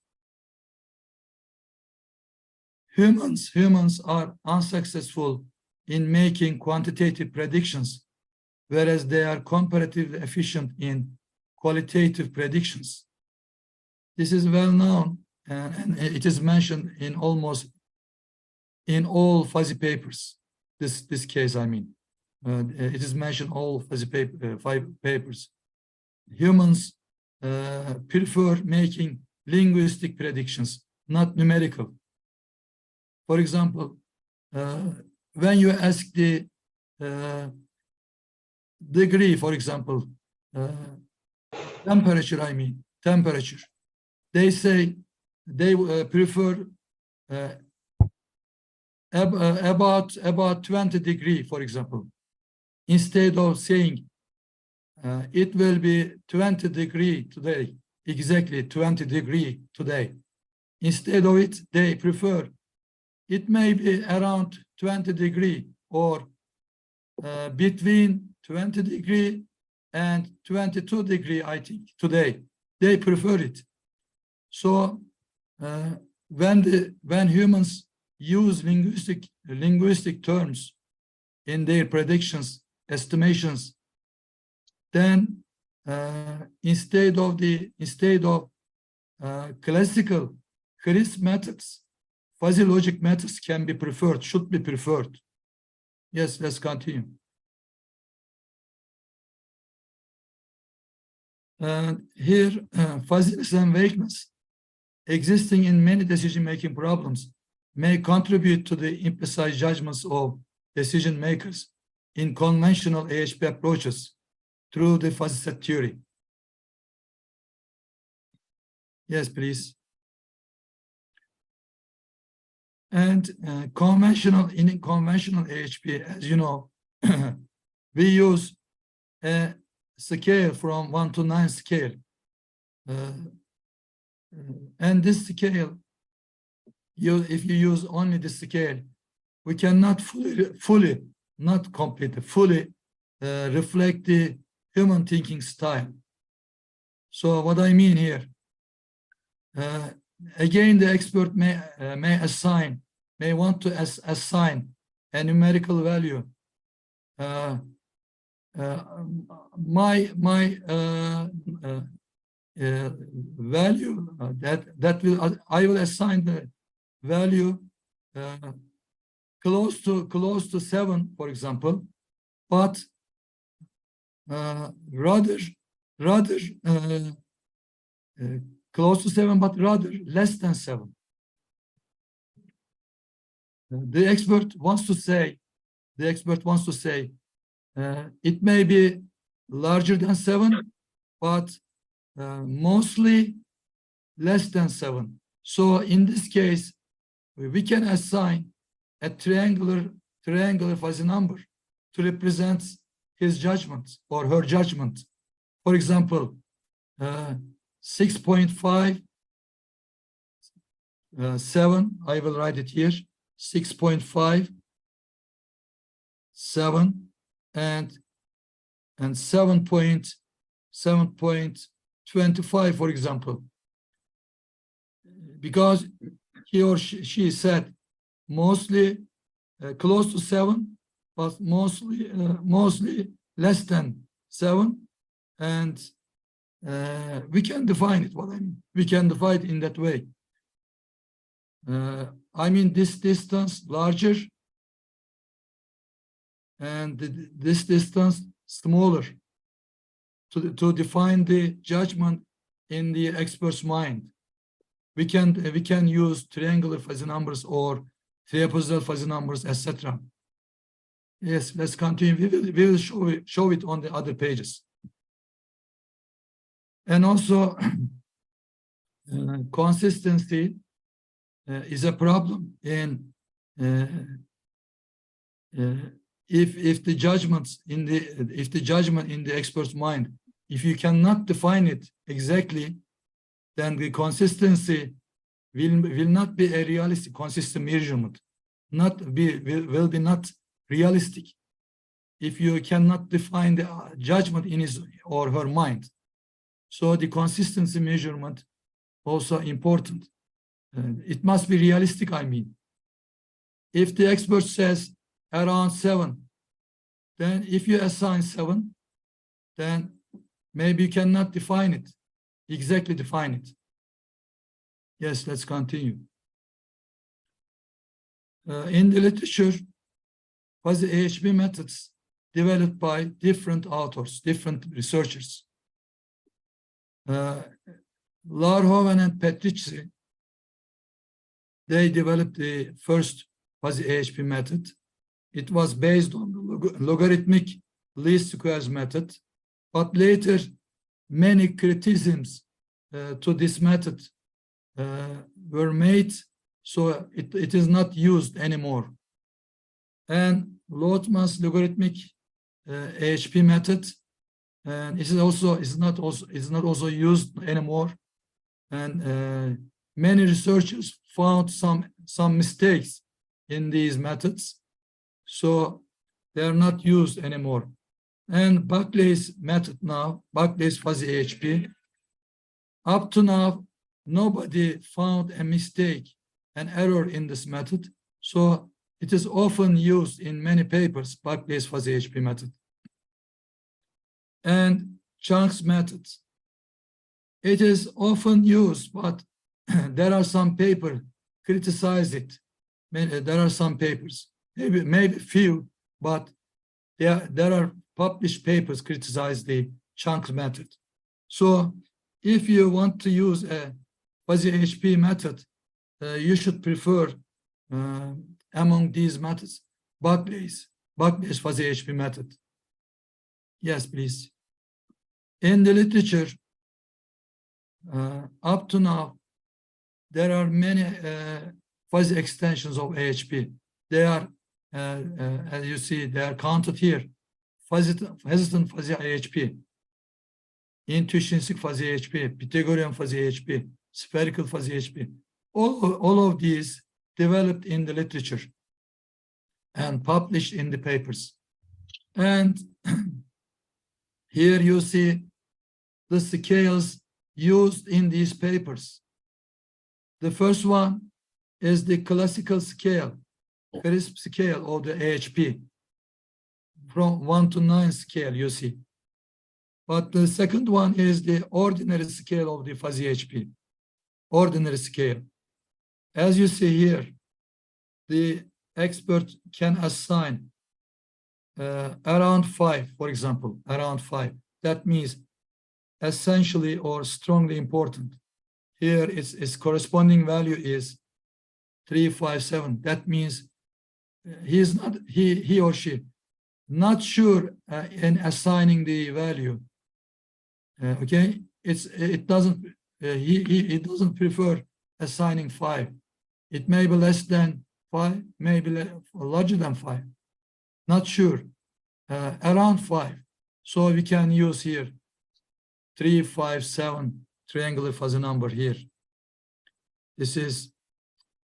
Humans are unsuccessful in making quantitative predictions, whereas they are comparatively efficient in qualitative predictions. This is well known, and it is mentioned in almost in all fuzzy papers. This case, I mean, it is mentioned all fuzzy papers. Humans prefer making linguistic predictions, not numerical. For example, when you ask the degree, for example, temperature, they say they prefer about 20 degrees, for example, instead of saying it will be 20 degrees today, exactly 20 degrees today. Instead of it, they prefer it may be around 20 degrees or between 20 degrees and 22 degrees, I think, today. They prefer it. So when humans use linguistic terms in their predictions, estimations, then instead of classical crisp methods, fuzzy logic methods can be preferred, should be preferred. Yes, let's continue. Here, fuzziness and vagueness existing in many decision-making problems may contribute to the imprecise judgments of decision makers in conventional AHP approaches through the fuzzy set theory. Yes, please. And in conventional AHP, as you know, we use a scale from 1 to 9 scale. And this scale, if you use only this scale, we cannot fully reflect the human thinking style. So what I mean here, again, the expert may want to assign a numerical value. Value I will assign the value close to 7, for example, but rather close to 7, but rather less than 7. The expert wants to say it may be larger than 7, but mostly less than 7. So in this case, we can assign a triangular fuzzy number to represent his judgment or her judgment. For example, 6.5, 7, I will write it here, 6.5, 7, and 7.25, for example, because he or she said mostly close to 7, but mostly less than 7, and we can define it. What I mean, we can define it in that way. I mean, this distance larger and this distance smaller to define the judgment in the expert's mind. We can use triangular fuzzy numbers or trapezoidal fuzzy numbers, etc. Yes, let's continue. We will show it on the other pages. And also, consistency is a problem in if the judgment in the expert's mind, if you cannot define it exactly, then the consistency will not be a realistic consistent measurement. Will be not realistic if you cannot define the judgment in his or her mind. So the consistency measurement also important. It must be realistic, I mean. If the expert says around 7, then if you assign 7, then maybe you cannot define it, exactly define it. Yes, let's continue. In the literature, Fuzzy AHP methods developed by different authors, different researchers. Larhoven and Petrici, they developed the first Fuzzy AHP method. It was based on the logarithmic least squares method, but later many criticisms to this method were made, so it is not used anymore. And Lotman's logarithmic AHP method, and it is not also used anymore. And many researchers found some mistakes in these methods, so they are not used anymore. And Buckley's method now, Buckley's Fuzzy AHP, up to now, nobody found a mistake, an error in this method. So it is often used in many papers, Buckley's Fuzzy AHP method. And Chang's method. It is often used, but there are some papers criticize it. There are some papers, maybe few, but there are published papers criticize the Chang's method. So if you want to use a Fuzzy AHP method, you should prefer among these methods Buckley's Fuzzy AHP method. Yes, please. In the literature, up to now, there are many fuzzy extensions of AHP. They are, as you see, they are counted here. Hesitant fuzzy AHP, intrinsic fuzzy AHP, Pythagorean fuzzy AHP, spherical fuzzy AHP. All of these developed in the literature and published in the papers. And here you see the scales used in these papers. The first one is the classical scale, crisp scale of the AHP, from 1 to 9 scale, you see. But the second one is the ordinary scale of the Fuzzy AHP, ordinary scale. As you see here, the expert can assign around 5, for example, around 5. That means essentially or strongly important. Here its corresponding value is 357. That means he or she not sure in assigning the value. Okay, he doesn't prefer assigning 5. It may be less than 5, maybe larger than 5. Not sure. Around 5. So we can use here 357 triangular fuzzy number here. This is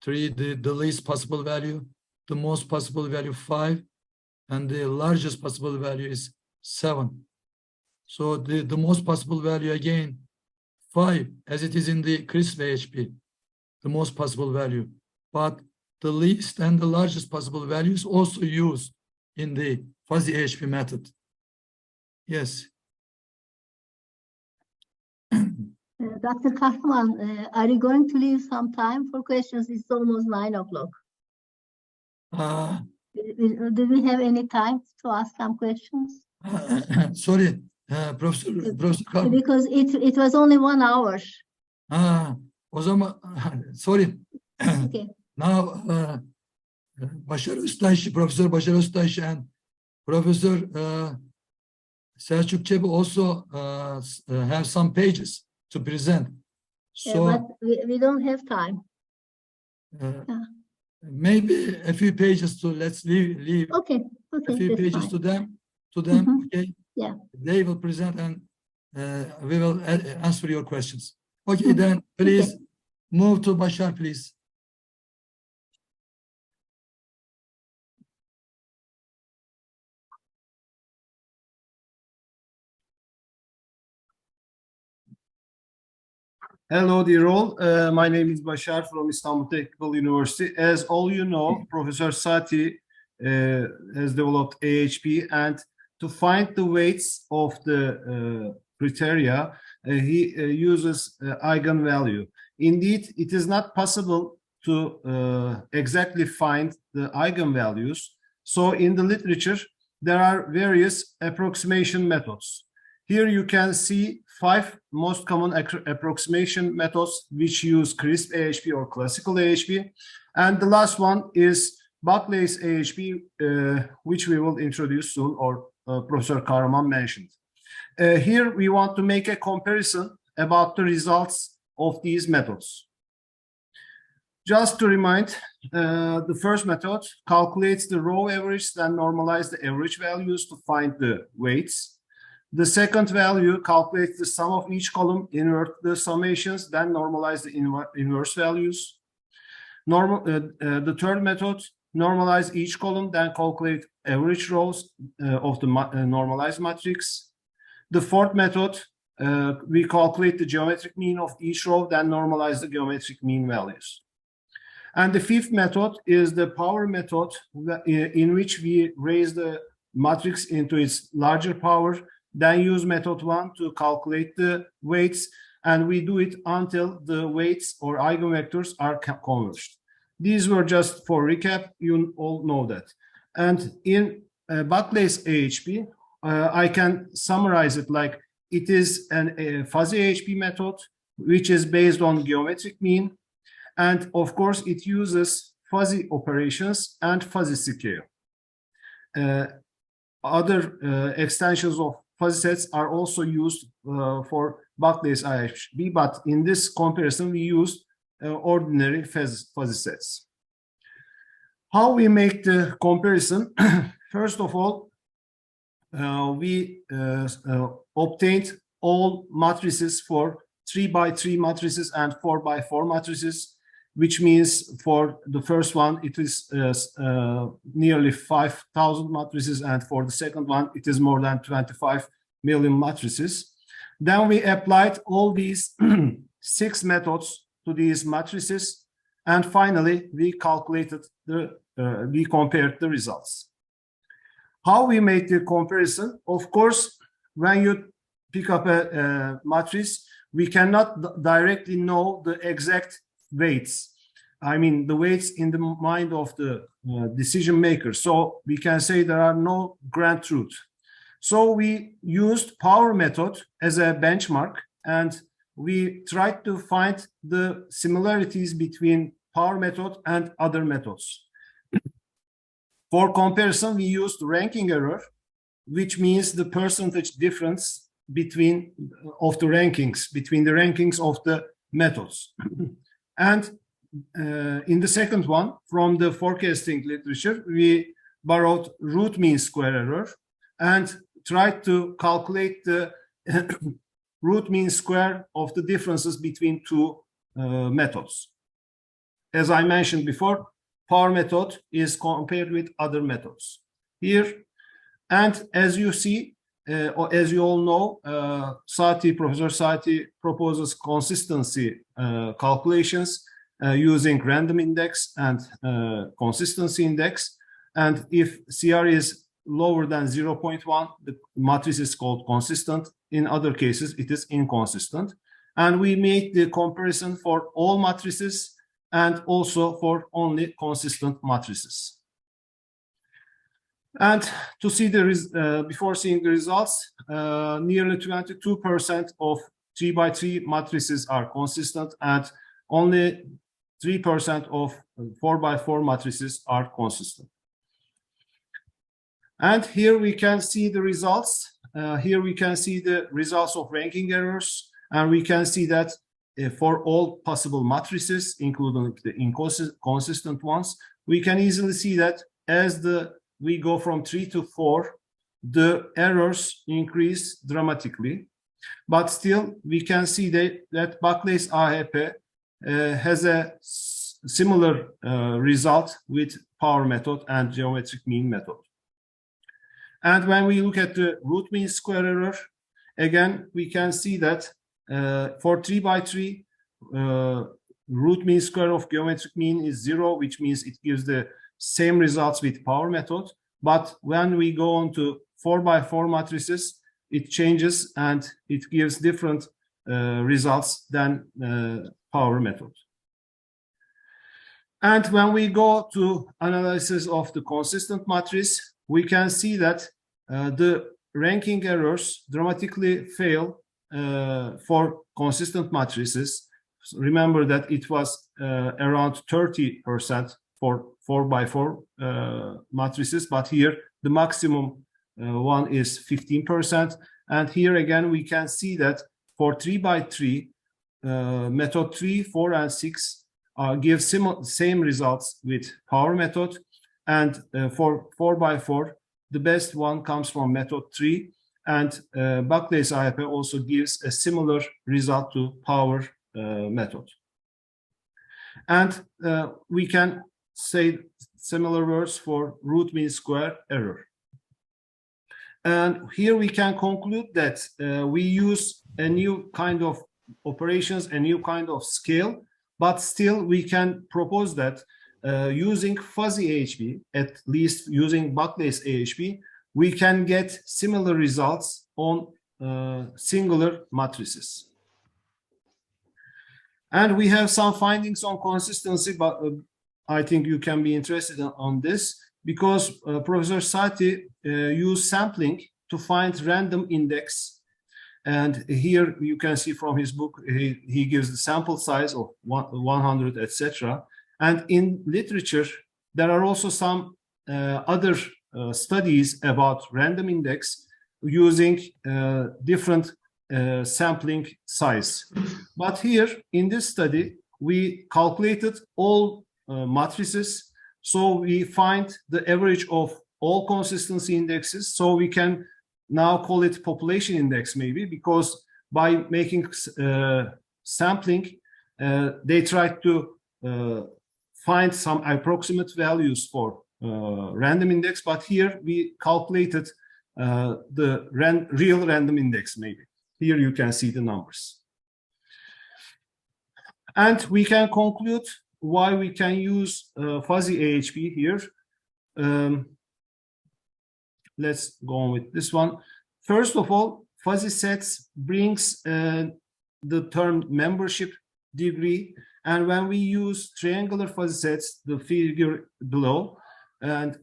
3, the least possible value, the most possible value 5, and the largest possible value is 7. So the most possible value again 5, as it is in the crisp AHP, the most possible value. But the least and the largest possible values also used in the Fuzzy AHP method. Yes. Dr. Kahraman, are you going to leave some time for questions? It's almost 9 o'clock. Do we have any time to ask some questions? Sorry, Professor Kahraman. Because it was only 1 hour. O zaman, sorry. Okay. Now, Başar Öztayşi, Professor Başar Öztayşi and Professor Selçuk Çebi also have some pages to present. So, But we don't have time. maybe a few pages to let's leave Okay. a few That's pages fine. to them. Mhm. Okay. Yeah. They will present and we will answer your questions. Okay, then please move to Başar, please. Hello, dear all. My name is Başar from Istanbul Technical University. As all you know, Professor Sati has developed AHP, and to find the weights of the criteria, he uses eigenvalue. Indeed, it is not possible to exactly find the eigenvalues. So in the literature, there are various approximation methods. Here you can see 5 most common approximation methods which use crisp AHP or classical AHP. And the last one is Buckley's AHP, which we will introduce soon, or Professor Kahraman mentioned. Here we want to make a comparison about the results of these methods. Just to remind, the first method calculates the row average, then normalize the average values to find the weights. The second value calculates the sum of each column, invert the summations, then normalize the inverse values. The third method, normalize each column, then calculate average rows of the normalized matrix. The fourth method, we calculate the geometric mean of each row, then normalize the geometric mean values. And the fifth method is the power method, in which we raise the matrix into its larger power, then use method 1 to calculate the weights, and we do it until the weights or eigenvectors are converged. These were just for recap, you all know that. And in Buckley's AHP, I can summarize it like it is a fuzzy AHP method, which is based on geometric mean, and of course it uses fuzzy operations and fuzzy scale. Other extensions of fuzzy sets are also used for Buckley's IHP, but in this comparison we use ordinary fuzzy sets. How we make the comparison? First of all, we obtained all matrices for 3x3 matrices and 4x4 matrices, which means for the first one it is nearly 5,000 matrices, and for the second one it is more than 25 million matrices. Then we applied all these 6 methods to these matrices, and finally we calculated we compared the results. How we made the comparison? Of course, when you pick up a matrix, we cannot directly know the exact weights. I mean, the weights in the mind of the decision maker. So we can say there are no grand truth. So we used power method as a benchmark, and we tried to find the similarities between power method and other methods. For comparison, we used ranking error, which means the percentage difference between the rankings of the methods. And in the second one, from the forecasting literature, we borrowed root mean square error and tried to calculate the root mean square of the differences between 2 methods. as I mentioned before, power method is compared with other methods here. And as you see, or as you all know, Professor Sati proposes consistency calculations using random index and consistency index. And if CR is lower than 0.1, the matrix is called consistent. In other cases, it is inconsistent. And we made the comparison for all matrices and also for only consistent matrices. And to see the before seeing the results, nearly 22% of 3x3 matrices are consistent, and only 3% of 4x4 matrices are consistent. And here we can see the results. Here we can see the results of ranking errors, and we can see that for all possible matrices, including the inconsistent ones, we can easily see that as we go from 3 to 4, the errors increase dramatically. But still, we can see that Buckley's AHP has a similar result with power method and geometric mean method. And when we look at the root mean square error, again, we can see that for 3x3, root mean square of geometric mean is 0, which means it gives the same results with power method. But when we go on to 4x4 matrices, it changes and it gives different results than power method. And when we go to analysis of the consistent matrix, we can see that the ranking errors dramatically fail for consistent matrices. Remember that it was around 30% for 4x4 matrices, but here the maximum one is 15%. And here again, we can see that for 3x3, method 3, 4, and 6 give same results with power method. And for 4x4, the best one comes from method 3. And Buckley's AHP also gives a similar result to power method. And we can say similar words for root mean square error. And here we can conclude that we use a new kind of operations, a new kind of scale, but still we can propose that using fuzzy AHP, at least using Buckley's AHP, we can get similar results on singular matrices. And we have some findings on consistency, but I think you can be interested on this because Professor Sati used sampling to find random index. And here you can see from his book, he gives the sample size of 100, etc. And in literature, there are also some other studies about random index using different sampling size. But here in this study, we calculated all matrices. So we find the average of all consistency indexes. So we can now call it population index maybe, because by making sampling, they tried to find some approximate values for random index, but here we calculated the real random index maybe. Here you can see the numbers. And we can conclude why we can use fuzzy AHP here. Let's go on with this one. First of all, fuzzy sets brings the term membership degree. And when we use triangular fuzzy sets, the figure below, and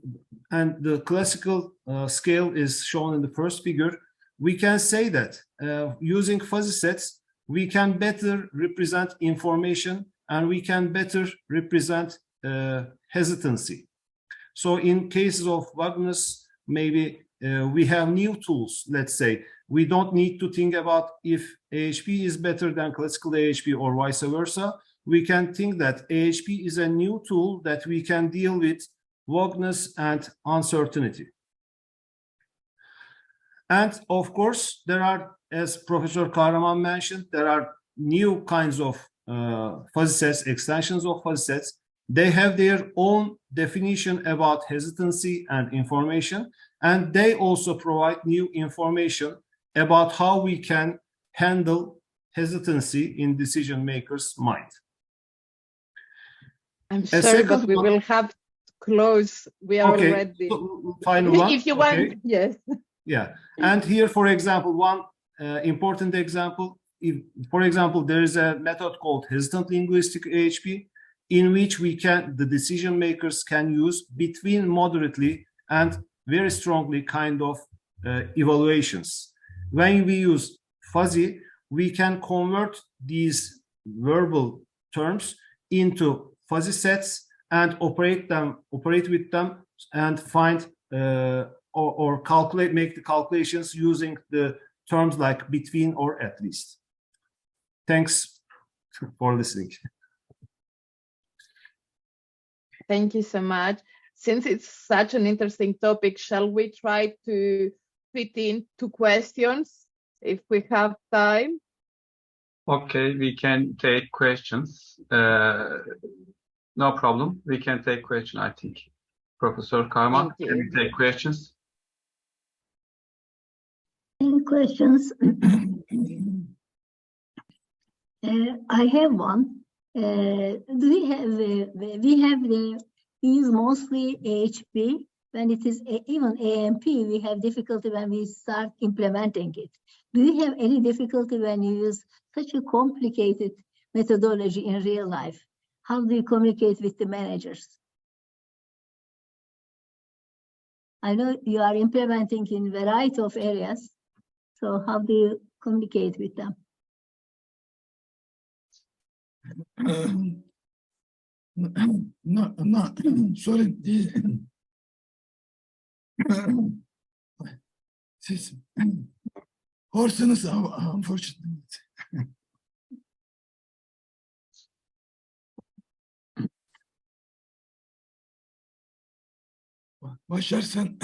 the classical scale is shown in the first figure, we can say that using fuzzy sets, we can better represent information and we can better represent hesitancy. So in cases of vagueness, maybe we have new tools, let's say. We don't need to think about if AHP is better than classical AHP or vice versa. We can think that AHP is a new tool that we can deal with vagueness and uncertainty. And of course, there are, as Professor Kahraman mentioned, there are new kinds of fuzzy sets, extensions of fuzzy sets. They have their own definition about hesitancy and information, and they also provide new information about how we can handle hesitancy in decision makers' mind. I'm A sorry, but second we one- will have to close. We are Okay, already. so final one. If you Okay. want, yes. Yeah, and here, for example, one important example, if, for example, there is a method called hesitant linguistic AHP, in which the decision makers can use between moderately and very strongly kind of evaluations. When we use fuzzy, we can convert these verbal terms into fuzzy sets and operate with them and find or calculate, make the calculations using the terms like between or at least. Thanks for listening. Thank you so much. Since it's such an interesting topic, shall we try to fit in 2 questions if we have time? Okay, we can take questions. No problem. We can take question, I think. Professor Kahraman, Thank can you. we take questions? Any questions? I have one. Do we use mostly AHP when it is even AMP? We have difficulty when we start implementing it. Do you have any difficulty when you use such a complicated methodology in real life? How do you communicate with the managers? I know you are implementing in a variety of areas. So how do you communicate with them? No, sorry. Horses, unfortunately. Başar, sen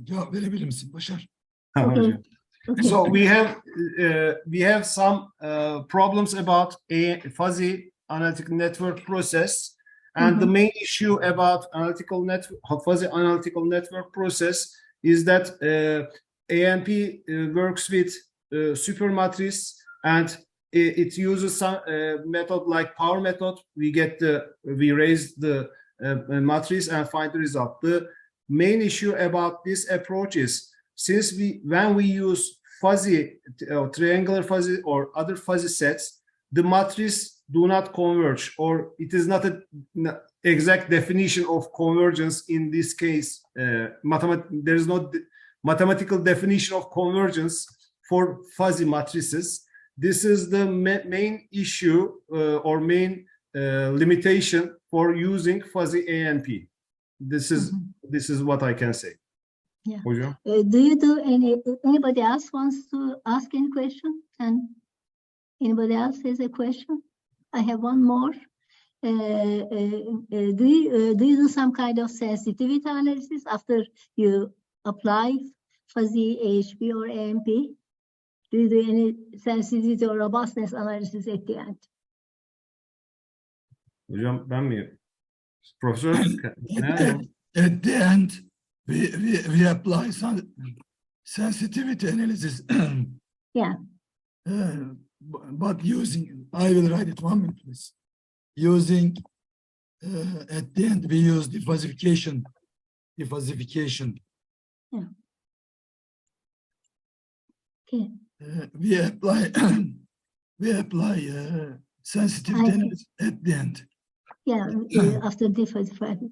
cevap verebilir misin? Başar. Okay. So we have some problems about a fuzzy analytical network process, and the main issue about fuzzy analytical network process is that AMP works with supermatrix, and it uses some method like power method. We raise the matrix and find the result. The main issue about this approach is, since when we use fuzzy, triangular fuzzy or other fuzzy sets, the matrices do not converge, or it is not an exact definition of convergence in this case. There is no mathematical definition of convergence for fuzzy matrices. This is the main issue or main limitation for using fuzzy ANP. This is what I can say. Yeah. Hocam? Do you do anybody else wants to ask any question? And anybody else has a question? I have one more. Do you do some kind of sensitivity analysis after you apply fuzzy AHP or AMP? Do you do any sensitivity or robustness analysis at the end? Hocam ben mi? Professor? At the end, we apply some sensitivity analysis. Yeah. But using, I will write it 1 minute, please. Using, at the end, we use the fuzzification. Yeah. Okay. We apply sensitivity I see. analysis at the end. Yeah, after the fuzzification.